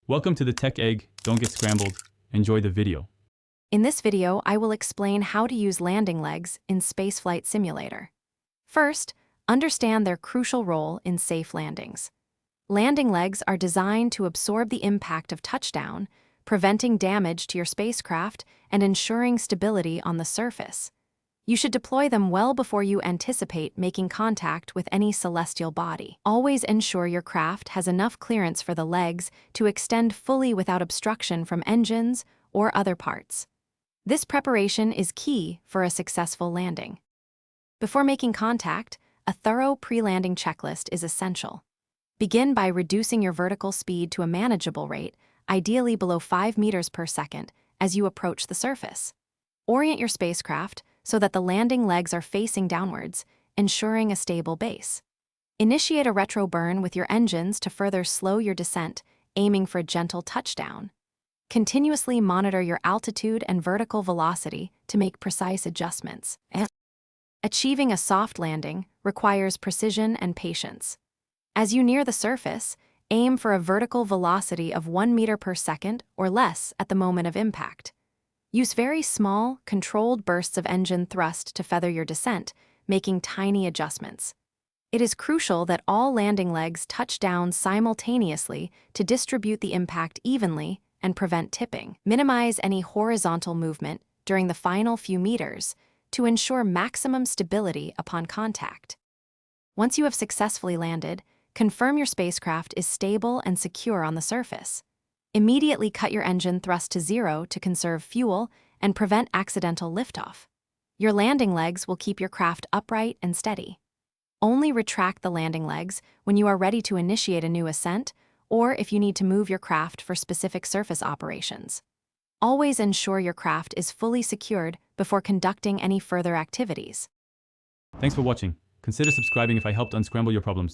Welcome to the Tech Egg. Don't get scrambled. Enjoy the video. In this video, I will explain how to use landing legs in Spaceflight Simulator. First, understand their crucial role in safe landings. Landing legs are designed to absorb the impact of touchdown, preventing damage to your spacecraft and ensuring stability on the surface. You should deploy them well before you anticipate making contact with any celestial body. Always ensure your craft has enough clearance for the legs to extend fully without obstruction from engines or other parts. This preparation is key for a successful landing. Before making contact, a thorough pre-landing checklist is essential. Begin by reducing your vertical speed to a manageable rate, ideally below 5 meters per second, as you approach the surface. Orient your spacecraft so that the landing legs are facing downwards, ensuring a stable base. Initiate a retro burn with your engines to further slow your descent, aiming for a gentle touchdown. Continuously monitor your altitude and vertical velocity to make precise adjustments. Achieving a soft landing requires precision and patience. As you near the surface, aim for a vertical velocity of 1 meter per second or less at the moment of impact. Use very small, controlled bursts of engine thrust to feather your descent, making tiny adjustments. It is crucial that all landing legs touch down simultaneously to distribute the impact evenly and prevent tipping. Minimize any horizontal movement during the final few meters to ensure maximum stability upon contact. Once you have successfully landed, confirm your spacecraft is stable and secure on the surface. Immediately cut your engine thrust to 0 to conserve fuel and prevent accidental liftoff. Your landing legs will keep your craft upright and steady. Only retract the landing legs when you are ready to initiate a new ascent or if you need to move your craft for specific surface operations. Always ensure your craft is fully secured before conducting any further activities. Thanks for watching. Consider subscribing if I helped unscramble your problems.